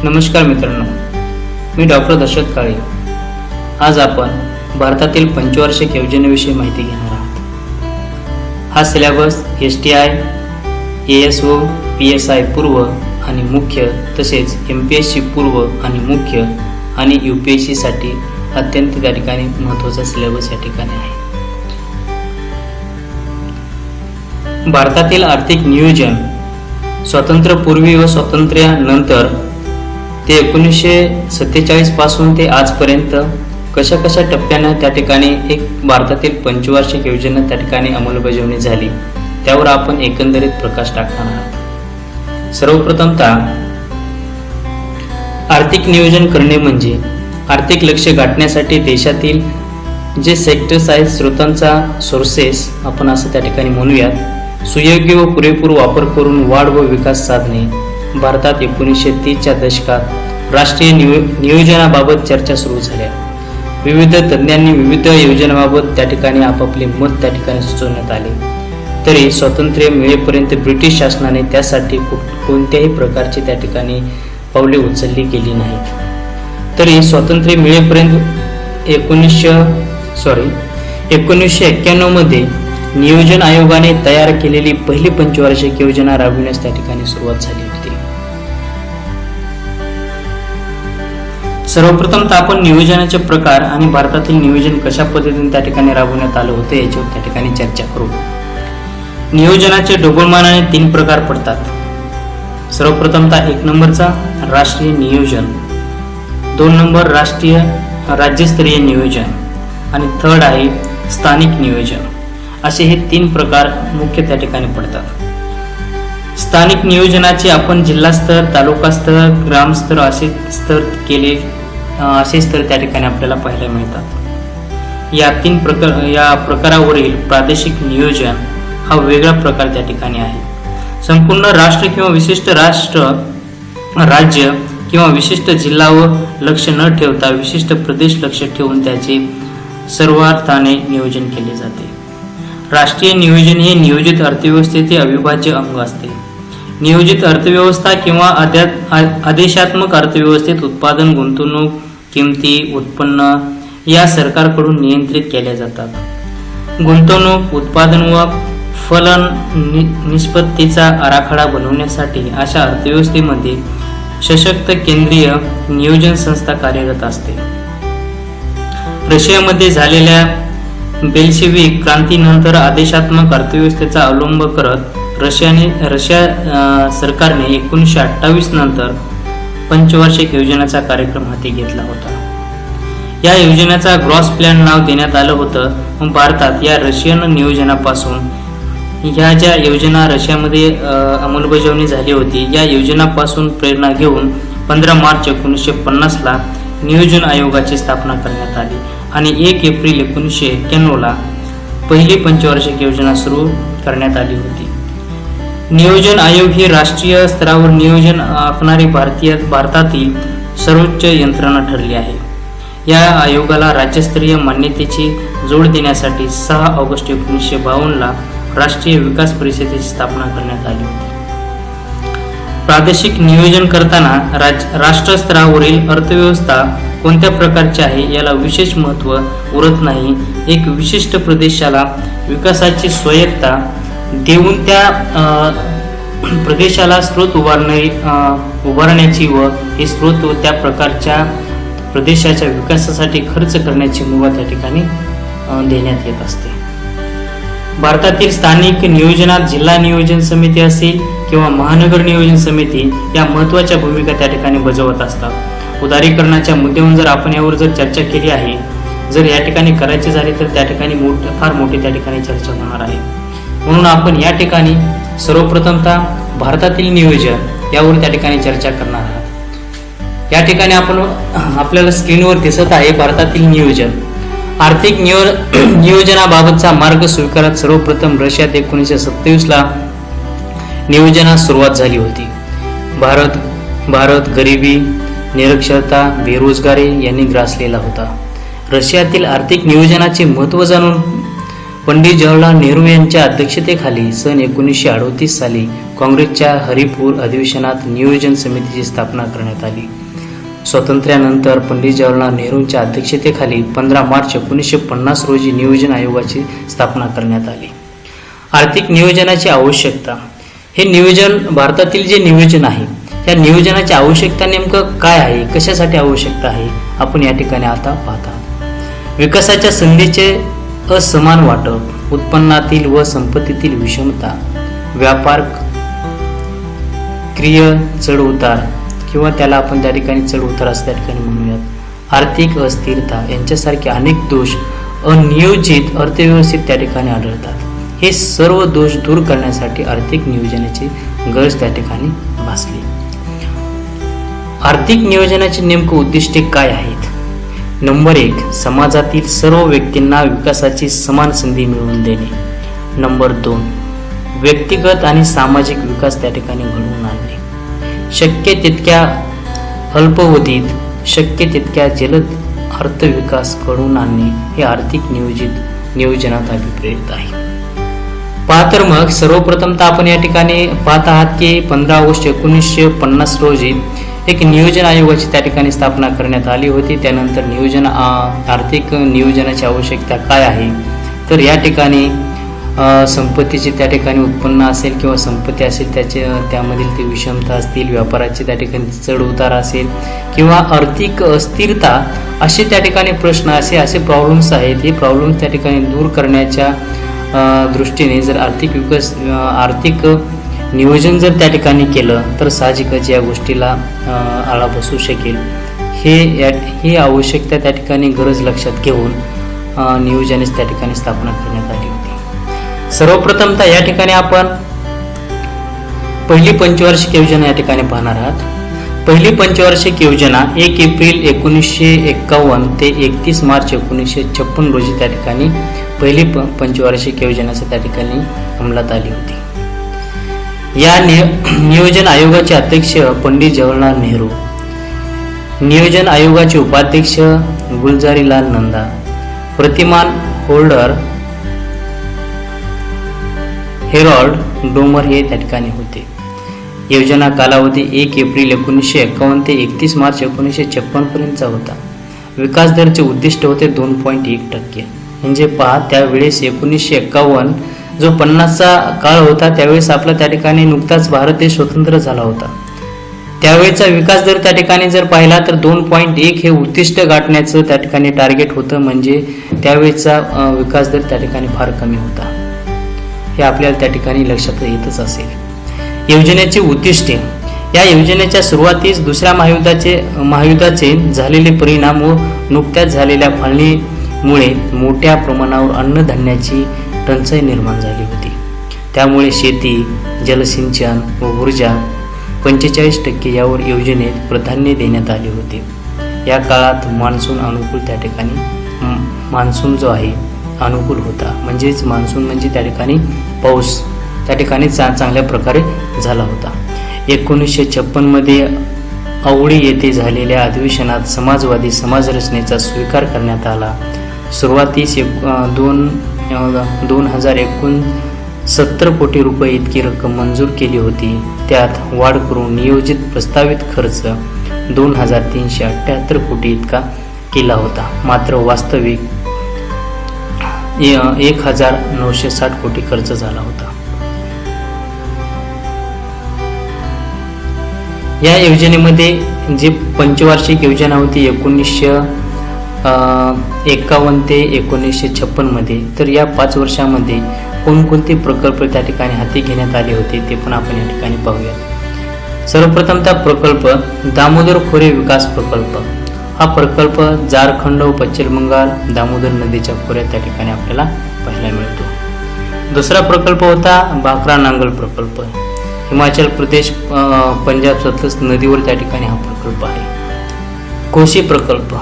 नमस्कार मित्रांनो, मी डॉक्टर दशरथ काळे. आज आपण भारतातील पंचवार्षिक योजनेविषयी माहिती घेणार आहोत. हा सिलेबस STI, ASO, PSI पूर्व आणि मुख्य तसेच MPSC पूर्व आणि मुख्य आणि UPSC साठी अत्यंत त्या ठिकाणी महत्त्वाचा सिलेबस या ठिकाणी आहे. भारतातील आर्थिक नियोजन स्वातंत्र्यपूर्वी व स्वातंत्र्यानंतर ते 1947 पासून ते आजपर्यंत कशा कशा टप्प्यानं त्या ठिकाणी एक भारतातील पंचवार्षिक योजना त्या ठिकाणी अंमलबजावणी झाली त्यावर आपण एकंदरीत प्रकाश टाकणार आहोत. सर्वप्रथमतः आर्थिक नियोजन करणे म्हणजे आर्थिक लक्ष्य गाठण्यासाठी देशातील जे सेक्टर्स आहेत, स्रोतांचा सोर्सेस आपण असं त्या ठिकाणी म्हणूयात, सुयोग्य व पुरेपूर वापर करून वाढ व विकास साधणे. भारतात 1930च्या दशकात राष्ट्रीय नियोजनाबाबत चर्चा सुरू झाल्या. विविध तज्ञांनी विविध योजनांबाबत त्या ठिकाणी आपापले मत त्या ठिकाणी सुचवण्यात आले. तरी स्वातंत्र्य मिळेपर्यंत ब्रिटिश शासनाने त्यासाठी कोणत्याही प्रकारची त्या ठिकाणी पावले उचलली गेली नाहीत. तरी स्वातंत्र्य मिळेपर्यंत 1991 मध्ये नियोजन आयोगाने तयार केलेली पहिली पंचवार्षिक योजना राबविण्यास त्या ठिकाणी सुरुवात झाली होती. सर्वप्रथम आपण नियोजनाचे प्रकार आणि भारतातील नियोजन कशा पद्धतीने त्या ठिकाणी राबवण्यात आलं होतं याच्यावर त्या ठिकाणी चर्चा करू. नियोजनाचे ढोबळमानाने 3 प्रकार पडतात. सर्वप्रथमतः 1 नंबरचा राष्ट्रीय नियोजन, 2 नंबर राज्यस्तरीय नियोजन आणि 3rd आहे स्थानिक नियोजन. असे हे 3 प्रकार मुख्य त्या ठिकाणी पडतात. स्थानिक नियोजनाचे आपण जिल्हा स्तर, तालुका स्तर, ग्राम स्तर असे स्तर त्या ठिकाणी आपल्याला पाहायला मिळतात. या प्रकारावरील प्रादेशिक नियोजन हा वेगळा प्रकार त्या ठिकाणी आहे. संपूर्ण राष्ट्र किंवा विशिष्ट राज्य किंवा विशिष्ट जिल्ह्यावर लक्ष न ठेवता विशिष्ट प्रदेश लक्ष ठेवून त्याचे सर्वार्थाने नियोजन केले जाते. राष्ट्रीय नियोजन हे नियोजित अर्थव्यवस्थेचे अविभाज्य अंग असते. नियोजित अर्थव्यवस्था किंवा आदेशात्मक अर्थव्यवस्थेत उत्पादन, गुंतवणूक, किमती, उत्पन्न या सरकारकडून नियंत्रित केल्या जातात. गुंतवणूक, उत्पादन व फलन निष्पत्तीचा आराखडा बनवण्यासाठी अशा अर्थव्यवस्थेमध्ये सशक्त केंद्रीय नियोजन संस्था कार्यरत असते. रशियामध्ये झालेल्या बेल्शेविक क्रांतीनंतर आदेशात्मक अर्थव्यवस्थेचा अवलंब करत रशिया सरकारने 1928 नंतर पंचवार्षिक योजनेचा कार्यक्रम हाती घेतला होता. या योजनेचा ग्रॉस प्लॅन नाव देण्यात आलं होतं. भारतात या रशियन नियोजनापासून ह्या ज्या योजना रशियामध्ये अंमलबजावणी झाली होती या योजनापासून प्रेरणा घेऊन 15 मार्च 1950 ला नियोजन आयोगाची स्थापना करण्यात आली आणि 1 एप्रिल 1991 ला पहिली पंचवार्षिक योजना सुरू करण्यात आली होती. नियोजन आयोग ही राष्ट्रीय स्तरावर नियोजन आखणारी भारतातील सर्वोच्च यंत्रणा ठरली आहे. या आयोगाला राज्यस्तरीय मान्यतेची जोड देण्यासाठी 6 ऑगस्ट 1952 ला राष्ट्रीय विकास परिषदेची स्थापना करण्यात आली होती. प्रादेशिक नियोजन करताना राष्ट्र स्तरावरील अर्थव्यवस्था कोणत्या प्रकारची आहे याला विशेष महत्त्व उरत नाही. एक विशिष्ट प्रदेशाला विकासाची स्वायत्तता देऊन त्या प्रदेशाला स्रोत उभारण्याची व हे स्रोत त्या प्रकारच्या प्रदेशाच्या विकासासाठी खर्च करण्याची मुभा त्या ठिकाणी देण्यात येत असते. भारतातील स्थानिक नियोजनात जिल्हा नियोजन समिती असेल किंवा महानगर नियोजन समिती या महत्त्वाच्या भूमिका त्या ठिकाणी बजावत असतात. उदारीकरणाच्या मुद्द्यावरून जर आपण यावर जर चर्चा केली आहे, जर या ठिकाणी करायचे झाले तर त्या ठिकाणी फार मोठी त्या ठिकाणी चर्चा होणार आहे. म्हणून आपण या ठिकाणी सर्वप्रथमतः भारतातील नियोजन यावर त्या ठिकाणी चर्चा करणार आहोत. या ठिकाणी आपल्याला स्क्रीनवर दिसत आहे भारतातील नियोजन. आर्थिक नियोजनाबाबतचा मार्ग स्वीकारत सर्वप्रथम रशियात 1927 ला नियोजनास सुरुवात झाली होती. भारत गरिबी, निरक्षरता, बेरोजगारी यांनी ग्रासलेला होता. रशियातील आर्थिक नियोजनाचे महत्त्व जाणून पंडित जवाहरलाल नेहरू यांच्या अध्यक्षतेखाली सन 1938 साली काँग्रेसच्या हरिपूर अधिवेशनात नियोजन समितीची स्थापना करण्यात आली. स्वातंत्र्यानंतर पंडित जवाहरलाल नेहरूंच्या अध्यक्षतेखाली 15 मार्च 1950 रोजी नियोजन आयोगाची स्थापना करण्यात आली. आर्थिक नियोजनाची आवश्यकता. हे नियोजन, भारतातील जे नियोजन आहे त्या नियोजनाची आवश्यकता नेमकं काय आहे, कशासाठी आवश्यकता आहे, आपण या ठिकाणी आता पाहत आहोत. विकासाच्या संधीचे असमान वाटप, उत्पन्नातील व संपत्तीतील विषमता, व्यापार क्रिय चढ उतार किंवा त्याला आपण त्या ठिकाणी चढ उतार असं त्या ठिकाणी म्हणूयात, आर्थिक अस्थिरता यांच्यासारखे अनेक दोष अनियोजित अर्थव्यवस्थेत त्या ठिकाणी आढळतात. हे सर्व दोष दूर करण्यासाठी आर्थिक नियोजनाची गरज त्या ठिकाणी भासली. आर्थिक नियोजनाचे नेमके उद्दिष्टे काय आहेत? नंबर 1, समाजातील सर्व व्यक्तींना विकासाची समान संधी मिळवून देणे. नंबर 2, व्यक्तिगत आणि सामाजिक विकास त्या ठिकाणी घडवून आणणे. शक्य तितक्या अल्पावधीत, शक्य तितक्या जलद अर्थविकास घडवून आणणे हे आर्थिक नियोजनात अभिप्रेत आहे. पहा तर मग सर्वप्रथम तर आपण या ठिकाणी पाहत आहात की 15 ऑगस्ट 1950 रोजी एक नियोजन आयोगाची त्या ठिकाणी स्थापना करण्यात आली होती. त्यानंतर आर्थिक नियोजनाची आवश्यकता काय आहे, तर या ठिकाणी संपत्तीचे त्या ठिकाणी उत्पन्न असेल किंवा संपत्ती असेल त्यामधील ती विषमता असतील, व्यापाराचे त्या ठिकाणी चढ उतार असेल किंवा आर्थिक अस्थिरता असे त्या ठिकाणी प्रश्न असे प्रॉब्लेम्स आहेत. हे प्रॉब्लेम्स त्या ठिकाणी दूर करण्याच्या दृष्टीने जर आर्थिक नियोजन जर त्या ठिकाणी केलं तर साहजिकच या गोष्टीला आळा बसू शकेल. ही आवश्यकता त्या ठिकाणी गरज लक्षात घेऊन नियोजनाची त्या ठिकाणी स्थापना करण्यात आली होती. सर्वप्रथमतः या ठिकाणी आपण पहिली पंचवार्षिक योजना या ठिकाणी पाहणार आहात. पहिली पंचवार्षिक योजना 1 एप्रिल 1951 ते 31 मार्च 1956 रोजी त्या ठिकाणी पहिली पंचवार्षिक योजनाच्या त्या ठिकाणी अंमलात आली होती. या नियोजन आयोगाचे अध्यक्ष पंडित जवाहरलाल नेहरू, नियोजन आयोगाचे उपाध्यक्ष गुलजारीलाल नंदा, प्रतिमान होल्डर हेरॉल्ड डोमर हे त्या ठिकाणी होते. योजना कालावधी 1 एप्रिल 1951 ते 31 मार्च 1956 पर्यंतचा होता. विकास दराचे उद्दिष्ट होते 2.1%. म्हणजे पहा, त्यावेळेस 1951 जो 50चा काळ होता त्यावेळेस आपला त्या ठिकाणी नुकताच भारत देश स्वतंत्र झाला होता. त्यावेळेचा विकास दर त्या ठिकाणी जर पाहिला तर 2.1 हे उद्दिष्ट गाठण्याचं त्या ठिकाणी टार्गेट होतं. म्हणजे त्यावेळेचा विकास दर त्या ठिकाणी फार कमी होता. हे आपल्याला त्या ठिकाणी लक्षात येतच असेल. योजनेची उद्दिष्टे. या योजनेच्या सुरुवातीस दुसऱ्या महायुद्धाचे झालेले परिणाम व नुकत्याच झालेल्या फाळणीमुळे मोठ्या प्रमाणावर अन्नधान्याची टंचाई निर्माण झाली होती. त्यामुळे शेती, जलसिंचन व ऊर्जा 45% यावर योजनेत प्राधान्य देण्यात आले होते. या काळात मान्सून अनुकूल त्या ठिकाणी मान्सून जो आहे अनुकूल होता. म्हणजेच मान्सून म्हणजे त्या ठिकाणी पाऊस त्या ठिकाणी चांगल्या प्रकारे झाला होता. 1956 मध्ये आवडी येथे झालेल्या अधिवेशनात समाजवादी समाजरचनेचा स्वीकार करण्यात आला. सुरुवातीस 2069 कोटी रुपये इतकी रक्कम मंजूर केली होती. त्यात वाढ करून नियोजित प्रस्तावित खर्च 2378 कोटी इतका केला होता. मात्र वास्तविक 1960 कोटी खर्च झाला होता. या योजनेमध्ये जी पंचवार्षिक योजना होती 1951 ते 1956 मध्ये, तर या 5 वर्षामध्ये कोणकोणते प्रकल्प त्या ठिकाणी हाती घेण्यात आले होते ते पण आपण या ठिकाणी पाहूया. सर्वप्रथमतः प्रकल्प दामोदर खोरे विकास प्रकल्प. हा प्रकल्प झारखंड व पश्चिम बंगाल दामोदर नदीच्या खोऱ्यात त्या ठिकाणी आपल्याला पाहायला मिळतो. दुसरा प्रकल्प होता भाकरा नांगल प्रकल्प. हिमाचल प्रदेश पंजाब सतलज नदीवर त्या ठिकाणी हा प्रकल्प आहे. कोशी प्रकल्प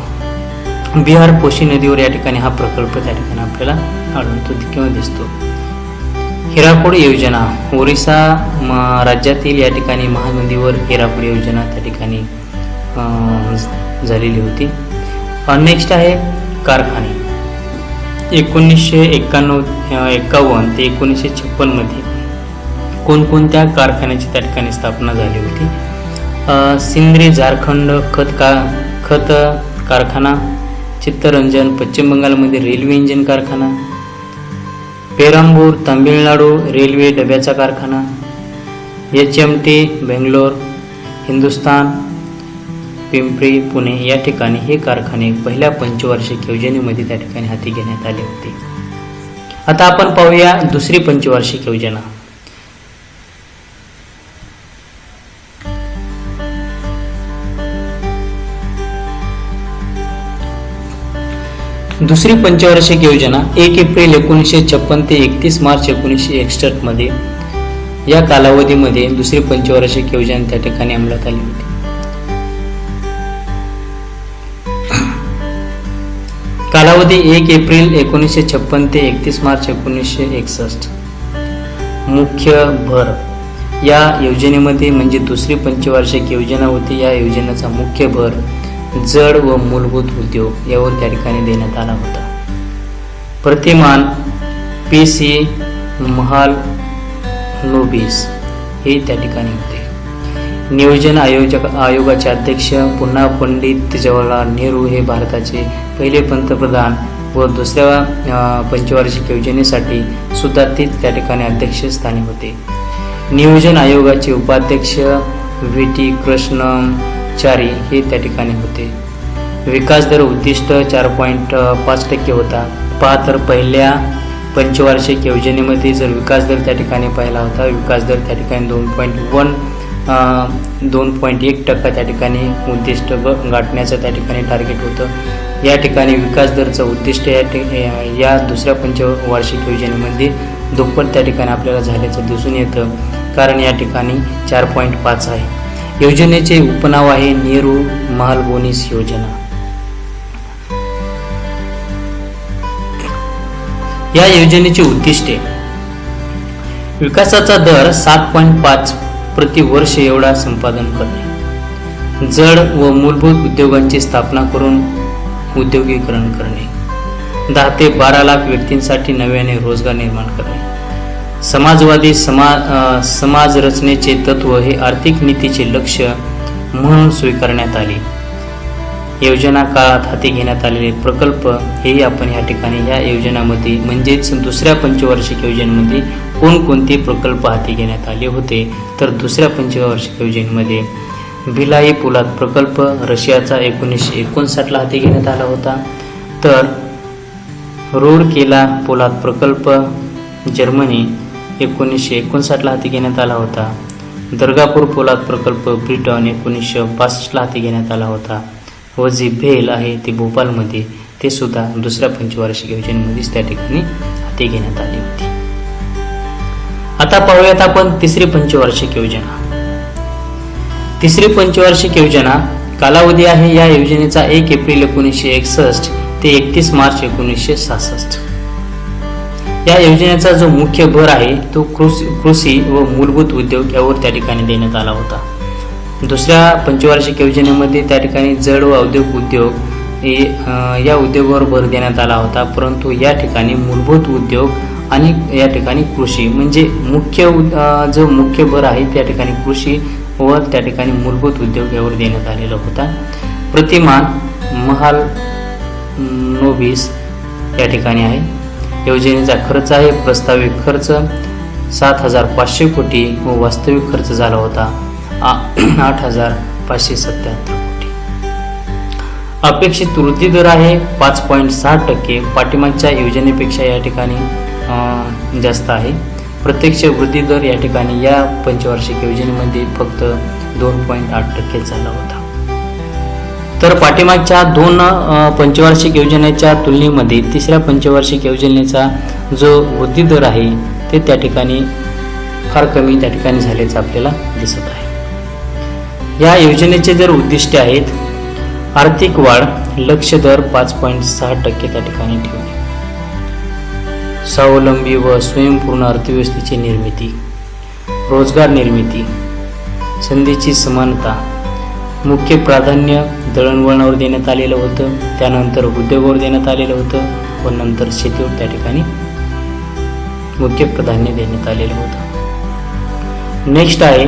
बिहार कोशी नदीवर या ठिकाणी हा प्रकल्प त्या ठिकाणी आपल्याला आढळतो किंवा दिसतो. हिराकोड योजना ओरिसा राज्यातील या ठिकाणी महानदीवर हिराकोड योजना त्या ठिकाणी झालेली होती. नेक्स्ट आहे कारखाने. 1951 ते 1956 मध्ये कोणकोणत्या कारखान्याची त्या ठिकाणी स्थापना झाली होती? सिंद्री झारखंड खत कारखाना, चित्तरंजन पश्चिम बंगालमध्ये रेल्वे इंजिन कारखाना, पेरांबूर तामिळनाडू रेल्वे डब्याचा कारखाना, HMT बेंगलोर हिंदुस्तान, पिंपरी पुणे या ठिकाणी हे कारखाने पहिल्या पंचवार्षिक योजनेमध्ये त्या ठिकाणी हाती घेण्यात आले होते. आता आपण पाहूया दुसरी पंचवार्षिक योजना. दुसरी पंचवार्षिक योजना 1 एप्रिल 1956 ते 31 मार्च 1961 मध्ये या कालावधीमध्ये दुसरी पंचवार्षिक योजना त्या ठिकाणी अंमलात आली होती. कालावधी 1 एप्रिल 1956 ते 31 मार्च 1961. मुख्य भर या योजनेमध्ये म्हणजे दुसरी पंचवार्षिक योजना होती. या योजनेचा मुख्य भर जड व मूलभूत उद्योग यावर त्या ठिकाणी देण्यात आला होता. प्रतिमान PC महालनोबिस हे त्या ठिकाणी होते. नियोजन आयोगाचे अध्यक्ष पुन्हा पंडित जवाहरलाल नेहरू हे भारताचे पहिले पंतप्रधान व दुसऱ्या पंचवार्षिक योजनेसाठी सुद्धा तेच त्या ठिकाणी अध्यक्षस्थानी होते. नियोजन आयोगाचे उपाध्यक्ष VT कृष्णचारी हे त्या ठिकाणी होते. विकास दर उद्दिष्ट 4.5% होता. तर पहिल्या पंचवार्षिक योजनेमध्ये जर विकास दर त्या ठिकाणी पाहिला होता, विकास दर त्या ठिकाणी 2.1% त्या ठिकाणी उद्दिष्ट गाठण्याचं त्या ठिकाणी टार्गेट होतं. या ठिकाणी विकास दरचं उद्दिष्ट या दुसऱ्या पंचवार्षिक योजनेमध्ये दुप्पट त्या ठिकाणी आपल्याला झाल्याचं दिसून येतं, कारण या ठिकाणी 4.5 आहे. योजनेचे उपनाव आहे नेहरू महालनोबिस योजना. या योजनेची उद्दिष्टे: विकासाचा दर 7.5 प्रति वर्ष एवढा संपादन करणे, जड व मूलभूत उद्योगांची स्थापना करून उद्योगीकरण करणे, 10 ते 12 लाख व्यक्तींसाठी नव्याने रोजगार निर्माण करणे, समाजवादी समाज रचनेचे तत्व हे आर्थिक नीतीचे लक्ष्य म्हणून स्वीकारण्यात आले. योजना काळात हाती घेण्यात आलेले प्रकल्प हेही आपण या ठिकाणी या योजनामध्ये म्हणजेच दुसऱ्या पंचवार्षिक योजनेमध्ये कोणकोणते प्रकल्प हाती घेण्यात आले होते. तर दुसऱ्या पंचवार्षिक योजनेमध्ये भिलाई पोलाद प्रकल्प रशियाचा 1959 हाती घेण्यात आला होता. तर रूरकेला पोलाद प्रकल्प जर्मनी 1959 हाती घेण्यात आला होता. दर्गापूर पोलाद प्रकल्प ब्रिटन 1962 हाती घेण्यात आला होता. व जी भेल आहे ते भोपाळमध्ये ते सुद्धा दुसऱ्या पंचवार्षिक योजनेमध्येच त्या ठिकाणी हाती घेण्यात आली होती. आता पाहूयात आपण तिसरी पंचवार्षिक योजना. तिसरी पंचवार्षिक योजना कालावधी आहे या योजनेचा 1 एप्रिल 1961 ते 31 मार्च 1966. या योजनेचा जो मुख्य भर आहे तो कृषी व मूलभूत उद्योग यावर त्या ठिकाणी देण्यात आला होता. दुसऱ्या पंचवार्षिक योजनेमध्ये त्या ठिकाणी जड व औद्योगिक उद्योग या उद्योगावर भर देण्यात आला होता, परंतु या ठिकाणी मूलभूत उद्योग आणि या ठिकाणी कृषी म्हणजे जो मुख्य भर आहे त्या ठिकाणी कृषी व त्या ठिकाणी मूलभूत उद्योग यावर देण्यात आलेला होता. प्रतिमान महालनोबिस या ठिकाणी आहे. योजनेचा खर्च आहे प्रस्तावित खर्च 7,500 कोटी व वास्तविक खर्च झाला होता 8,577 कोटी. अपेक्षित वृद्धी दर आहे 5.6%. पाठीमागच्या योजनेपेक्षा या ठिकाणी जास्त आहे. प्रत्यक्ष वृद्धी दर या ठिकाणी या पंचवार्षिक योजनेमध्ये फक्त 2.8% झाला होता. तर पाठीमागच्या 2 पंचवार्षिक योजनेच्या तुलनेमध्ये तिसऱ्या पंचवार्षिक योजनेचा जो वृद्धी दर आहे ते त्या ठिकाणी फार कमी त्या ठिकाणी झाल्याचं आपल्याला दिसत आहे. या योजनेचे जर उद्दिष्टे आहेत आर्थिक वाढ, लक्ष्य दर 5.6% त्या ठिकाणी ठेवणे, स्वावलंबी व स्वयंपूर्ण अर्थव्यवस्थेची निर्मिती, रोजगार निर्मिती, संधीची समानता, मुख्य प्राधान्य दळणवळणावर देण्यात आलेलं होतं, त्यानंतर उद्योगावर देण्यात आलेलं होतं व नंतर शेतीवर त्या ठिकाणी मुख्य प्राधान्य देण्यात आलेलं होतं. नेक्स्ट आहे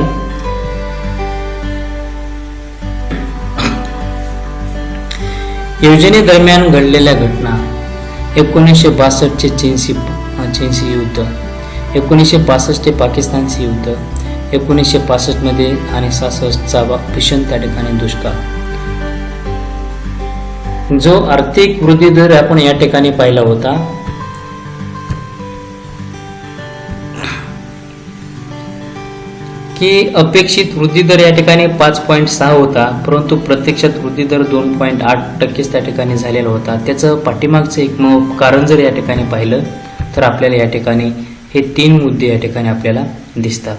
योजनेदरम्यान घडलेल्या घटना. 1962 चीनशी युद्ध, 1965 ते पाकिस्तानचे युद्ध, 1965 मध्ये आणि 66चा भीषण त्या ठिकाणी दुष्काळ. जो आर्थिक वृद्धी दर आपण या ठिकाणी पाहिला होता, की अपेक्षित वृद्धी दर या ठिकाणी 5.6 होता, परंतु प्रत्यक्षात वृद्धी दर 2.8% त्या ठिकाणी झालेला होता. त्याचं पाठीमागचं एक कारण जर या ठिकाणी पाहिलं तर आपल्याला या ठिकाणी हे 3 मुद्दे या ठिकाणी आपल्याला दिसतात.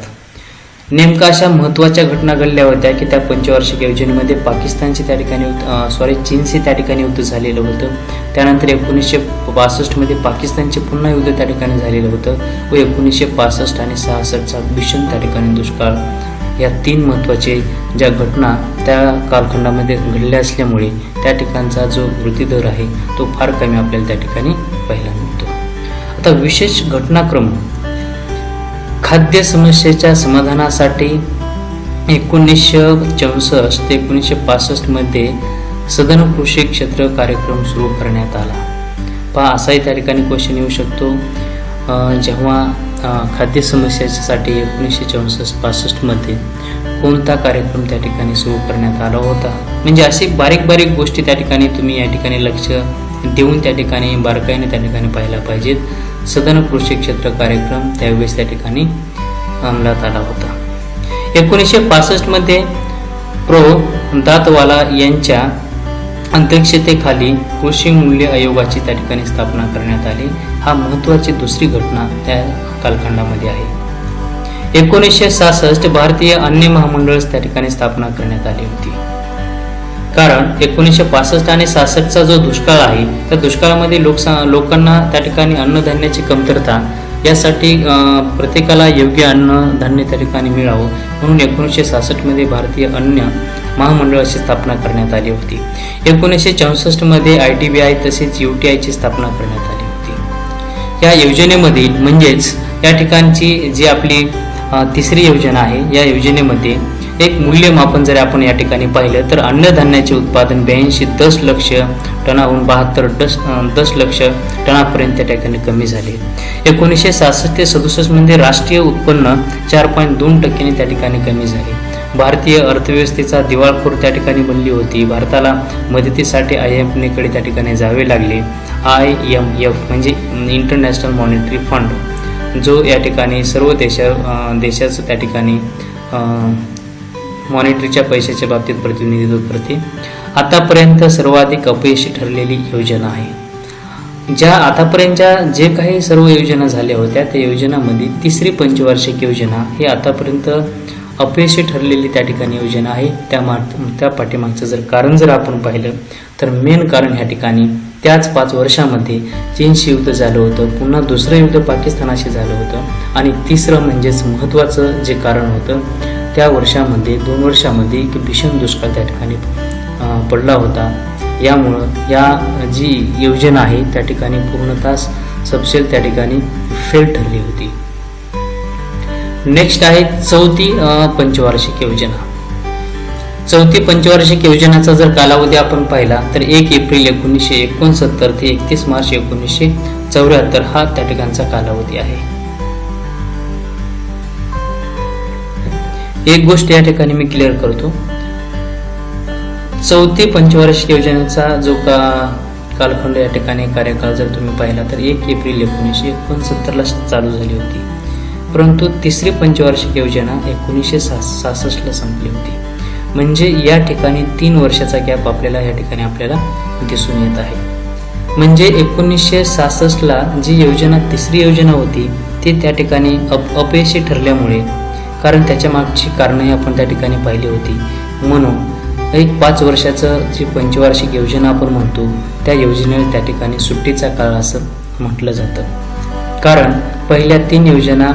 नेमका अशा महत्त्वाच्या घटना घडल्या होत्या की त्या पंचवार्षिक योजनेमध्ये पाकिस्तानचे त्या ठिकाणी चीनचे त्या ठिकाणी युद्ध झालेलं होतं. त्यानंतर 1962 मध्ये पाकिस्तानचे पुन्हा युद्ध त्या ठिकाणी झालेलं होतं व 1965 आणि 66चा भीषण त्या ठिकाणी दुष्काळ. या 3 महत्त्वाचे ज्या घटना त्या कालखंडामध्ये घडल्या असल्यामुळे त्या ठिकाणचा जो वृद्धी दर आहे तो फार कमी आपल्याला त्या ठिकाणी पाहायला मिळतो. आता विशेष घटनाक्रम. खाद्य समस्येच्या समाधानासाठी 1964 ते 1965 मध्ये सदन कृषी क्षेत्र कार्यक्रम सुरू करण्यात आला. पहा, असाही त्या ठिकाणी क्वेश्चन येऊ शकतो. जेव्हा खाद्य समस्येसाठी 1964-65 मध्ये कोणता कार्यक्रम त्या ठिकाणी सुरू करण्यात आला होता. म्हणजे अशी बारीक बारीक गोष्टी त्या ठिकाणी तुम्ही या ठिकाणी लक्ष देऊन त्या ठिकाणी बारकाईने त्या ठिकाणी पाहायला पाहिजेत. सदन कृषी क्षेत्र कार्यक्रम त्यावेळेस त्या ठिकाणी अंमलात आला होता. 1965 मध्ये प्रो दातवाला यांच्या अध्यक्षतेखाली कृषी मूल्य आयोगाची त्या ठिकाणी स्थापना करण्यात आली. हा महत्त्वाची दुसरी घटना त्या कालखंडामध्ये आहे. 1966 भारतीय अन्न महामंडळ त्या ठिकाणी स्थापना करण्यात आली होती. कारण 1965 आणि 66चा जो दुष्काळ आहे त्या दुष्काळामध्ये लोकांना त्या ठिकाणी अन्नधान्याची कमतरता, यासाठी प्रत्येकाला योग्य अन्नधान्य त्या ठिकाणी मिळावं म्हणून 1966 मध्ये भारतीय अन्न महामंडळाची स्थापना करण्यात आली होती. 1964 मध्ये ITBI तसेच UTI ची स्थापना करण्यात आली होती. या योजनेमधील म्हणजेच या ठिकाणची जी आपली तिसरी योजना आहे, या योजनेमध्ये एक मूल्यमापन जर आपण या ठिकाणी पाहिलं तर अन्नधान्याचे उत्पादन 10 लक्ष टनाहून 10 लक्ष टनापर्यंत त्या ठिकाणी कमी झाले. 1966 ते 67 मध्ये राष्ट्रीय उत्पन्न 4.2% त्या ठिकाणी कमी झाले. भारतीय अर्थव्यवस्थेचा दिवाळखोर त्या ठिकाणी बनली होती. भारताला मदतीसाठी IMF कडे त्या ठिकाणी जावे लागले. IMF म्हणजे इंटरनॅशनल मॉनिटरी फंड, जो या ठिकाणी सर्व देशाचं त्या ठिकाणी मॉनिटरीच्या पैशाच्या बाबतीत प्रतिनिधित्व करते. आतापर्यंत सर्वाधिक अपयशी ठरलेली योजना आहे. ज्या आतापर्यंतच्या जे काही सर्व योजना झाल्या होत्या त्या योजनांमध्ये तिसरी पंचवार्षिक योजना ही आतापर्यंत अपयशी ठरलेली त्या ठिकाणी योजना आहे. त्या पाठीमागचं जर कारण जर आपण पाहिलं तर मेन कारण ह्या ठिकाणी त्याच 5 वर्षामध्ये चीनशी युद्ध झालं होतं, पुन्हा दुसरं युद्ध पाकिस्तानाशी झालं होतं आणि तिसरं म्हणजेच महत्त्वाचं जे कारण होतं त्या वर्षामध्ये 2 वर्षामध्ये एक भीषण दुष्काळ त्या ठिकाणी पडला होता. यामुळं या जी योजना आहे त्या ठिकाणी पूर्णतः सबसेल त्या ठिकाणी फेल ठरली होती. नेक्स्ट आहे चौथी पंचवार्षिक योजना. चौथी पंचवार्षिक योजनेचा जर कालावधी आपण पाहिला तर 1 एप्रिल 1969 ते 31 मार्च 1974 हा त्या ठिकाणचा कालावधी आहे. एक गोष्ट या ठिकाणी मी क्लिअर करतो. चौथी पंचवार्षिक योजनेचा जो कालखंड या ठिकाणी कार्यकाळ जर तुम्ही पाहिला तर 1 एप्रिल 1969 ला चालू झाली होती, परंतु तिसरी पंचवार्षिक योजना 1966 ला संपली होती. म्हणजे या ठिकाणी 3 वर्षाचा गॅप आपल्याला या ठिकाणी आपल्याला दिसून येत आहे. म्हणजे 1966 ला जी योजना तिसरी योजना होती ती त्या ठिकाणी अपयशी ठरल्यामुळे, कारण त्याच्या मागची कारणंही आपण त्या ठिकाणी पाहिली होती, म्हणून एक 5 वर्षाचं जी पंचवार्षिक योजना आपण म्हणतो त्या योजनेला त्या ठिकाणी सुट्टीचा काळ असं म्हटलं जातं. कारण पहिल्या 3 योजना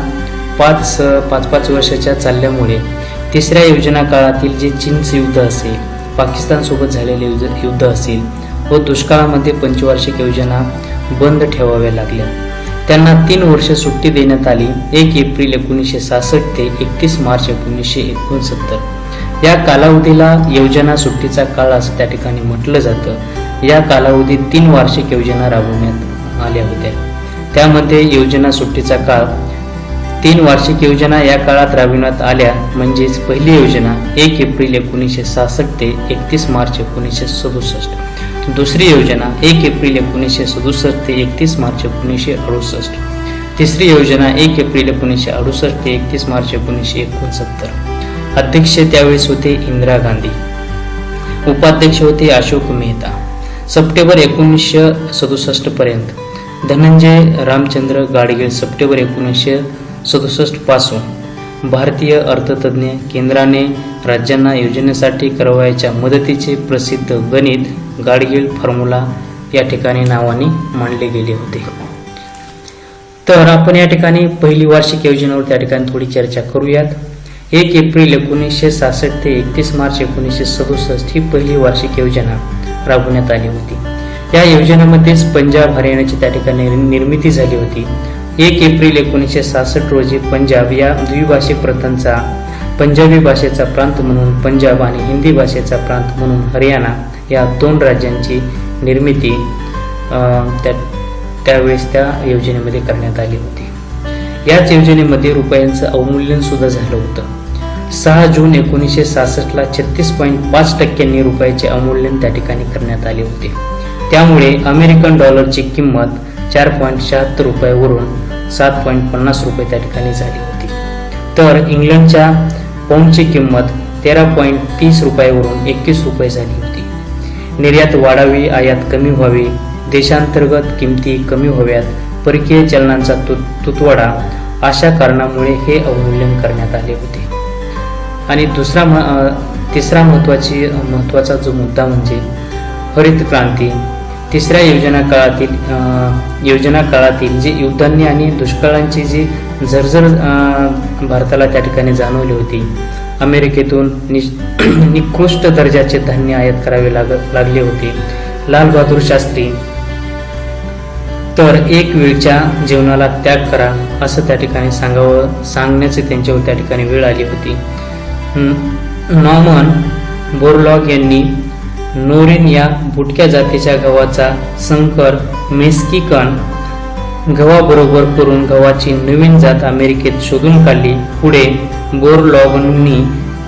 5 वर्षाच्या चालल्यामुळे तिसऱ्या योजना काळातील जे चीनचं युद्ध असेल, पाकिस्तानसोबत झालेले युद्ध असेल व दुष्काळामध्ये पंचवार्षिक योजना बंद ठेवाव्या लागल्या. त्यांना 3 वर्ष सुट्टी देण्यात आली, 1 एप्रिल 1966 ते 31 मार्च 1969. या कालावधीला योजना सुट्टीचा काळ असं त्या ठिकाणी म्हटलं जातं. या कालावधीत 3 वार्षिक योजना राबवण्यात आल्या होत्या. त्यामध्ये योजना सुट्टीचा काळ 3 वार्षिक योजना या काळात राबविण्यात आल्या. म्हणजेच पहिली योजना 1 एप्रिल 1966 ते 31 मार्च 1967. दुसरी योजना 1 एप्रिल 1967 ते 31 मार्च 1968. तिसरी योजना 1 एप्रिल 1968 ते 31 मार्च 1969. अध्यक्ष त्यावेळेस होते इंदिरा गांधी. उपाध्यक्ष होते अशोक मेहता. सप्टेंबर 1967 पर्यंत धनंजय रामचंद्र गाडगीळ. सप्टेंबर 1967 पासून भारतीय अर्थतज्ञ. केंद्राने राज्यांना योजनेसाठी करावयाच्या मदतीचे प्रसिद्ध गणित गाडगीळ फॉर्म्युला या ठिकाणी नावाने मांडले गेले होते. तर आपण या ठिकाणी पहिली वार्षिक योजनेवर त्या ठिकाणी थोडी चर्चा करूयात. 1 एप्रिल 1966 ते 31 मार्च 1967 ही पहिली वार्षिक योजना राबवण्यात आली होती. या योजनेमध्येच पंजाब हरियाणाची त्या ठिकाणी निर्मिती झाली होती. 1 एप्रिल 1966 रोजी पंजाब या द्विभाषिक प्रांतांचा पंजाबी भाषेचा प्रांत म्हणून पंजाब आणि हिंदी भाषेचा प्रांत म्हणून हरियाणा या 2 राज्यांची निर्मिती त्यावेळेस त्या योजनेमध्ये करण्यात आली होती. याच योजनेमध्ये रुपयांचं अवमूल्यन सुद्धा झालं होतं. 6 जून 1966 ला 36.5% रुपयाचे अवमूल्यन त्या ठिकाणी करण्यात आले होते. त्यामुळे अमेरिकन डॉलरची किंमत 4.76 रुपयावरून 7.50 रुपये त्या ठिकाणी झाली होती. तर इंग्लंडच्या पाऊंडची किंमत 13.30 रुपयावरून 21 रुपये झाली होती. निर्यात वाढावी, आयात कमी व्हावी, देशांतर्गत किमती कमी व्हाव्यात, परकीय चलनांचा तुटवडा अशा कारणामुळे हे अवमूल्यन करण्यात आले होते. आणि तिसरा महत्त्वाचा जो मुद्दा म्हणजे हरित क्रांती. तिसऱ्या योजना काळातील जी युद्धांनी आणि दुष्काळांची जी झरझर भारताला त्या ठिकाणी जाणवली होती. अमेरिकेतून निकृष्ट दर्जाचे धान्य आयात करावे लागले होते. लाल बहादूर शास्त्री तर एक वेळच्या जेवणाला त्याग करा असं त्या ठिकाणी सांगण्याचे त्यांच्यावर त्या ठिकाणी वेळ आली होती. नॉर्मन बोरलॉग यांनी नोरिन या बुटक्या जातीच्या गव्हाचा संकर मेक्सिकन गव्हाबरोबर करून गव्हाची नवीन जात अमेरिकेत शोधून काढली. पुढे बोरलॉगनी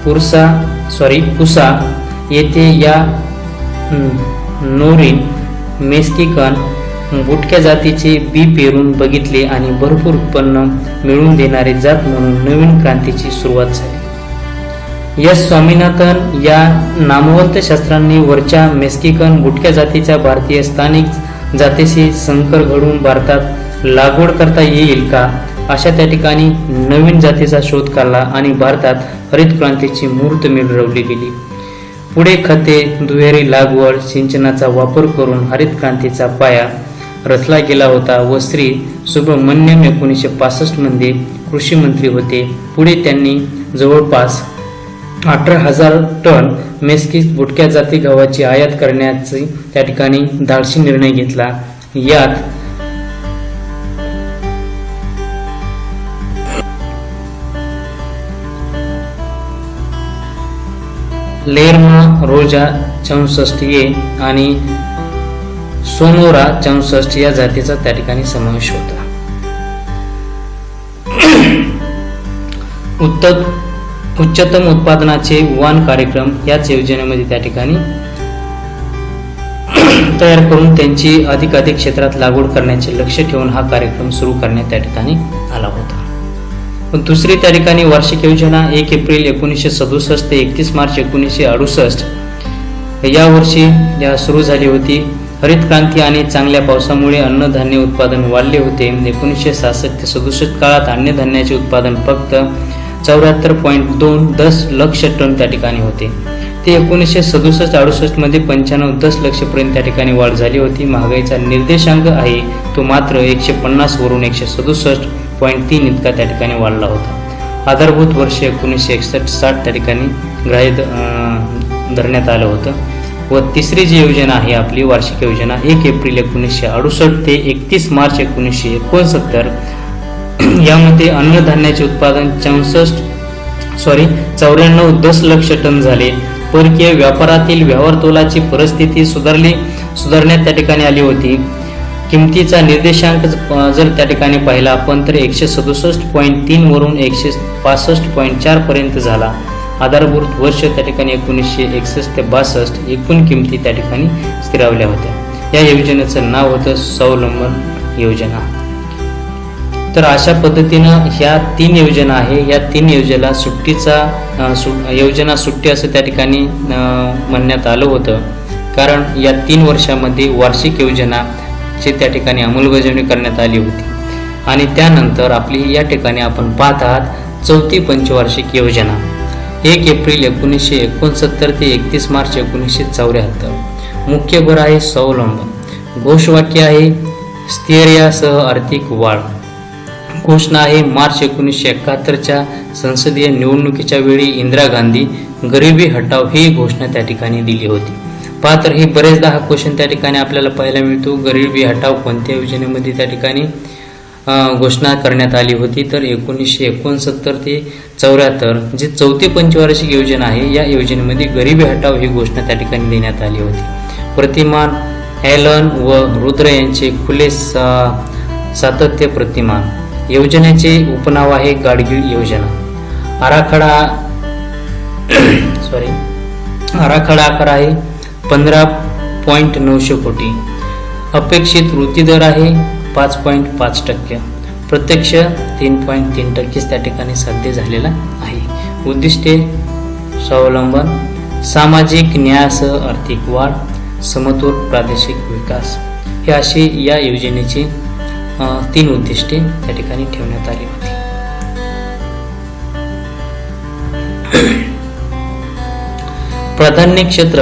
पुसा येथे या नोरिन मेक्सिकन बुटक्या जातीचे बी पेरून बघितले आणि भरपूर उत्पन्न मिळवून देणारे जात म्हणून नवीन क्रांतीची सुरुवात झाली. एस स्वामीनाथन या नामवंत शास्त्रांनी वरच्या मेक्सिकन बुटक्या जातीच्या भारतीय स्थानिक जातीशी संकर घडवून भारतात लागवड करता येईल का अशा त्या ठिकाणी नवीन जातीचा शोध काढला आणि भारतात हरित क्रांतीची मुहूर्तमेढ रोवली गेली. पुढे खते, दुहेरी लागवड, सिंचनाचा वापर करून हरित क्रांतीचा पाया रचला गेला होता व श्री सुब्रमण्यम 1965 मध्ये कृषी मंत्री होते. पुढे त्यांनी जवळपास 18,000 टन मेक्सिकन बुटक्या जाती गव्हाची आयात करण्याचा त्या ठिकाणी धाडसी निर्णय घेतला. यात लेरमा रोजा 64 आणि सोनोरा 64 या जातीचा त्या ठिकाणी समावेश होता. उच्चतम उत्पादनाचे वाण कार्यक्रम याच योजनेमध्ये त्या ठिकाणी तयार करून त्यांची अधिकाधिक क्षेत्रात लागवड करण्याचे लक्ष ठेवून हा कार्यक्रम सुरू करण्यात त्या ठिकाणी आला होता. पण दुसरी त्या ठिकाणी वार्षिक योजना 1 एप्रिल 1967 ते 31 मार्च 1968 या वर्षी सुरू झाली होती. हरित क्रांती आणि चांगल्या पावसामुळे अन्नधान्य उत्पादन वाढले होते. 1966 ते 67 काळात अन्नधान्याचे उत्पादन फक्त 74.2 दशलक्ष टन त्या ठिकाणी होते. ते 1967-68 मध्ये 95 दशलक्ष पर्यंत त्या ठिकाणी वाढ झाली होती. महागाईचा निर्देशांक आहे तो मात्र 150 वरून 167.3 इतका त्या ठिकाणी वाढला होता. आधारभूत वर्ष 1961-60 त्या ठिकाणी ग्राह्य धरण्यात आलं होतं. व तिसरी जी योजना आहे आपली वार्षिक योजना 1 एप्रिल 1968 ते 31 मार्च 1969, यामध्ये अन्नधान्याचे उत्पादन 94 दशलक्ष टन झाले. परकीय व्यापारातील व्यवहार तोलाची परिस्थिती सुधारण्यात त्या ठिकाणी आली होती. किमतीचा निर्देशांक जर त्या ठिकाणी पाहिला आपण तर 167.3 वरून 165.4 पर्यंत झाला. आधारभूत वर्ष त्या ठिकाणी 1961 ते 62 एकूण किमती त्या ठिकाणी स्थिरावल्या होत्या. या योजनेचं नाव होतं स्वावलंबन योजना. तर अशा पद्धतीनं ह्या 3 योजना आहे. या 3 योजनेला योजना सुट्टी असं त्या ठिकाणी म्हणण्यात आलं होतं, कारण या 3 वर्षामध्ये वार्षिक योजनाची त्या ठिकाणी अंमलबजावणी करण्यात आली होती. आणि त्यानंतर आपली या ठिकाणी आपण पाहत आहात 4थी पंचवार्षिक योजना 1 एप्रिल 1969 ते 31 मार्च 1974. मुख्य भर आहे स्वावलंबन. घोषवाक्य आहे स्थैर्यासह आर्थिक वाढ. घोषणा आहे मार्च 1971च्या संसदीय निवडणुकीच्या वेळी इंदिरा गांधी गरिबी हटाव ही घोषणा त्या ठिकाणी दिली होती. पहा तर हे बरेचदा हा क्वेश्चन त्या ठिकाणी आपल्याला पाहायला मिळतो. गरिबी हटाव कोणत्या योजनेमध्ये त्या ठिकाणी घोषणा करण्यात आली होती, तर 1969 ते 74 जी 4थी पंचवार्षिक योजना आहे या योजनेमध्ये गरिबी हटाव ही घोषणा त्या ठिकाणी देण्यात आली होती. प्रतिमान ॲलन व रुद्र यांचे खुले सातत्य प्रतिमान. योजनेचे उपनाव आहे गाडगीळ योजना. आराखडा आकार आहे 15.900 कोटी. अपेक्षित वृद्धी दर आहे 5.5%. प्रत्यक्ष 3.3% त्या ठिकाणी साध्य झालेला आहे. उद्दिष्टे स्वावलंबन, सामाजिक न्यायासह आर्थिक वाढ, समतोल प्रादेशिक विकास हे अशी या योजनेची 3 उद्दिष्टे त्या ठिकाणी ठेवण्यात आली होती. प्राधान्य क्षेत्र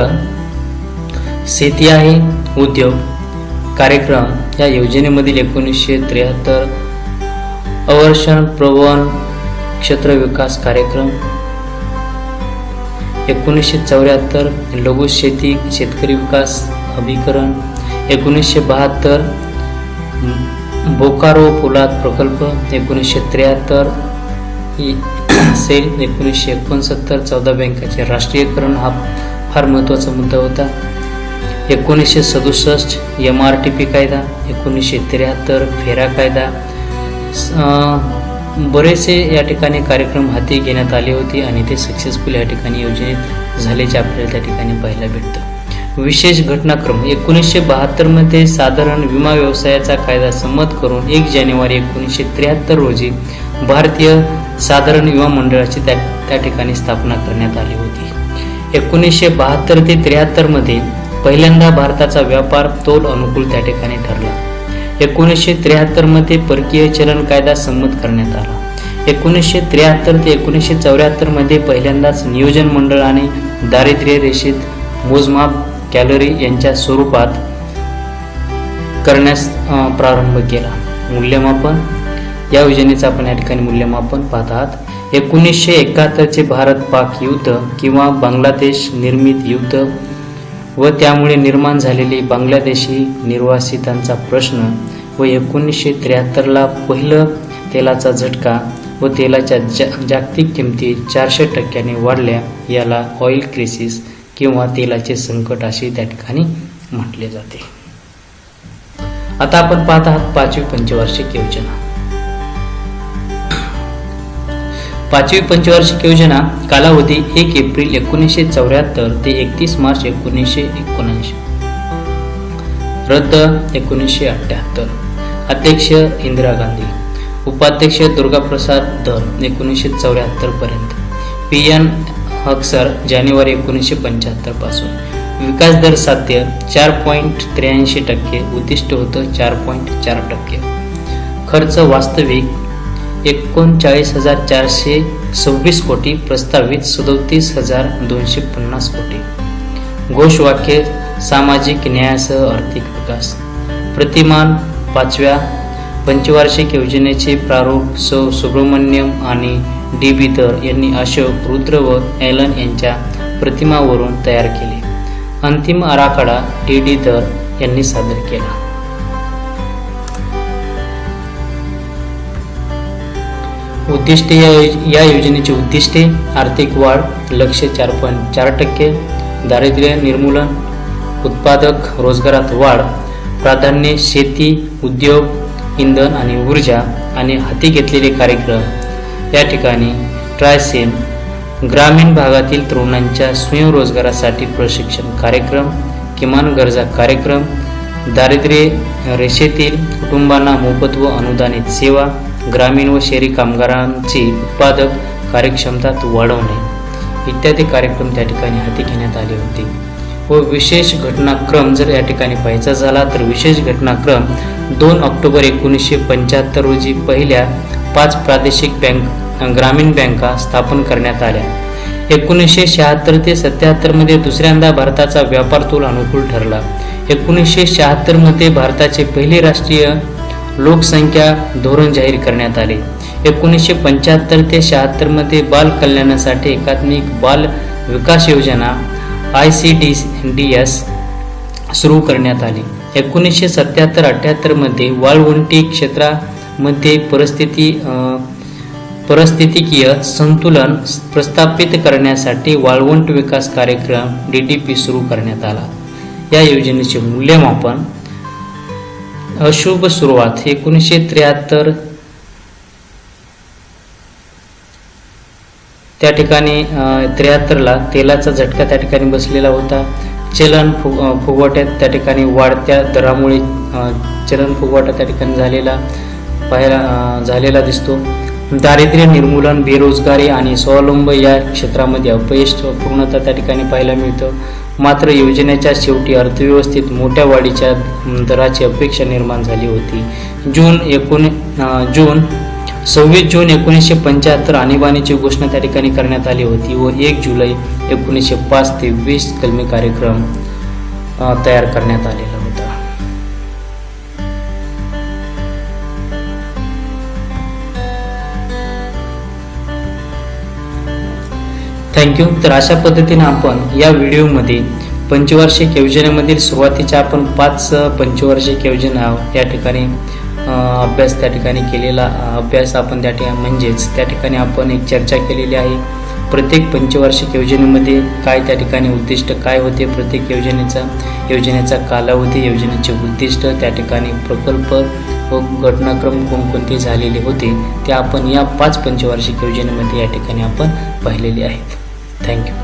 शेती आहे. उद्योग कार्यक्रम या योजनेमधील 1973 अवर्षण प्रवण क्षेत्र विकास कार्यक्रम. 1974 लघु शेती शेतकरी विकास अभिकरण. 1972 बोकारो पोलाद प्रकल्प. 1973 सेल. 1969 14 बँकाचे राष्ट्रीयकरण हा फार महत्त्वाचा मुद्दा होता. 1967 MRTP कायदा. 1973 फेरा कायदा. बरेचसे या ठिकाणी कार्यक्रम हाती घेण्यात आले होते आणि ते सक्सेसफुल या ठिकाणी योजनेत झाल्याचे आपल्याला त्या ठिकाणी पाहायला भेटतं. विशेष घटनाक्रम 1972 मध्ये साधारण विमा व्यवसायाचा कायदा संमत करून 1 जानेवारी 1973 रोजी भारतीय साधारण विमा मंडळाची त्या ठिकाणी स्थापना करण्यात आली होती. 1972 ते 73 मध्ये पहिल्यांदा भारताचा व्यापार तोल अनुकूल त्या ठिकाणी ठरला. 1973 मध्ये परकीय चलन कायदा संमत करण्यात आला. 1973 ते 1974 मध्ये पहिल्यांदाच नियोजन मंडळाने दारिद्र्य रेषेत मोजमाप कॅलरी यांच्या स्वरूपात करण्यास प्रारंभ केला. मूल्यमापन या योजनेचं आपण या ठिकाणी मूल्यमापन पाहत आहात. 1971 भारत पाक युद्ध किंवा बांगलादेश निर्मित युद्ध व त्यामुळे निर्माण झालेली बांगलादेशी निर्वासितांचा प्रश्न व 1973 पहिलं तेलाचा झटका व तेलाच्या जागतिक किमती 400% वाढल्या याला ऑइल क्रायसिस किंवा तेलाचे संकट असे त्या ठिकाणी म्हटले जाते. आता आपण पाहत आहात 5वी पंचवार्षिक योजना. 5वी पंचवार्षिक योजना कालावधी 1 एप्रिल 1974 ते 31 मार्च 1979. रद्द 1978. अध्यक्ष इंदिरा गांधी. उपाध्यक्ष दुर्गाप्रसाद धर 1974 पर्यंत. PN अक्सर जानेवारी 1975 पासून. विकास दर साध्य 4.83%. उद्दिष्ट होतं 4.4%. खर्च वास्तविक 39,426 कोटी. प्रस्तावित 37,250 कोटी. घोषवाक्य सामाजिक न्यायासह आर्थिक विकास. प्रतिमान 5व्या पंचवार्षिक योजनेचे प्रारूप सुब्रमण्यम आणि DB धर यांनी अशोक, रुद्र व ॲलन यांच्या प्रतिमावरून तयार केले. अंतिम आराखडा डी दर यांनी सादर केला. उद्दिष्टे या योजनेची उद्दिष्टे: आर्थिक वाढ, लक्ष्य 4.4%, दारिद्र्य निर्मूलन, उत्पादक रोजगारात वाढ, प्राधान्य शेती, उद्योग, इंधन आणि ऊर्जा आणि हाती घेतलेले कार्यक्रम. या ठिकाणी ट्रायसेम, ग्रामीण भागातील तरुणांच्या स्वयंरोजगारासाठी प्रशिक्षण कार्यक्रम, किमान गरजा कार्यक्रम, दारिद्र्य रेषेतील कुटुंबांना मोफत व अनुदानित सेवा, ग्रामीण व शहरी कामगारांची उत्पादक कार्यक्षमता वाढवणे इत्यादी कार्यक्रम त्या ठिकाणी हाती घेण्यात आले होते. व विशेष घटनाक्रम जर या ठिकाणी पाहायचा झाला तर विशेष घटनाक्रम 2 ऑक्टोबर 1975 रोजी पहिल्या 5 प्रादेशिक ग्रामीण बँका स्थापन करण्यात आल्या. 1976 ते 77 मध्ये दुसऱ्यांदा भारताचा व्यापार तोल अनुकूल ठरला. 1976 मध्ये भारताचे पहिले राष्ट्रीय लोकसंख्या धोरण जाहीर करण्यात आले. 1975 ते 76 मध्ये बाल कल्याणासाठी एकात्मिक बाल विकास योजना ICDS सुरू करण्यात आली. 1977-78 मध्ये वाळवंटी क्षेत्रामध्ये परिस्थितिकीय संतुलन प्रस्थापित करण्यासाठी वाळवंट विकास कार्यक्रम DDP सुरू करण्यात आला. या योजनेचे मूल्यमापन: अशुभ सुरुवात. 1973 त्या ठिकाणी 73ला तेलाचा झटका त्या ठिकाणी बसलेला होता. चलन फुगवट्यात त्या ठिकाणी वाढत्या दरामुळे चलन फुगवटा त्या ठिकाणी झालेला दिसतो. दारिद्र्य निर्मूलन, बेरोजगारी आणि स्वावलंब या क्षेत्रामध्ये अपयश पूर्णतः त्या ठिकाणी पाहायला मिळतं. मात्र योजनेच्या शेवटी अर्थव्यवस्थेत मोठ्या वाढीच्या दराची अपेक्षा निर्माण झाली होती. 26 जून 1975 आणीबाणीची घोषणा त्या ठिकाणी करण्यात आली होती व 1 जुलै 1905 ते 20 कलमी कार्यक्रम तयार करण्यात आलेला होता. थँक्यू. तर अशा पद्धतीने आपण या व्हिडिओमध्ये पंचवार्षिक योजनेमधील सुरुवातीच्या आपण 5 पंचवार्षिक योजना या ठिकाणी अभ्यास त्या ठिकाणी केलेला अभ्यास आपण त्या ठिकाणी म्हणजेच त्या ठिकाणी आपण एक चर्चा केलेली आहे. प्रत्येक पंचवार्षिक योजनेमध्ये काय त्या ठिकाणी उद्दिष्ट काय होते, प्रत्येक योजनेचा कालावधी, योजनेचे उद्दिष्ट, त्या ठिकाणी प्रकल्प व घटनाक्रम कोणकोणते झालेले होते ते आपण या 5 पंचवार्षिक योजनेमध्ये या ठिकाणी आपण पाहिलेले आहेत. थँक्यू.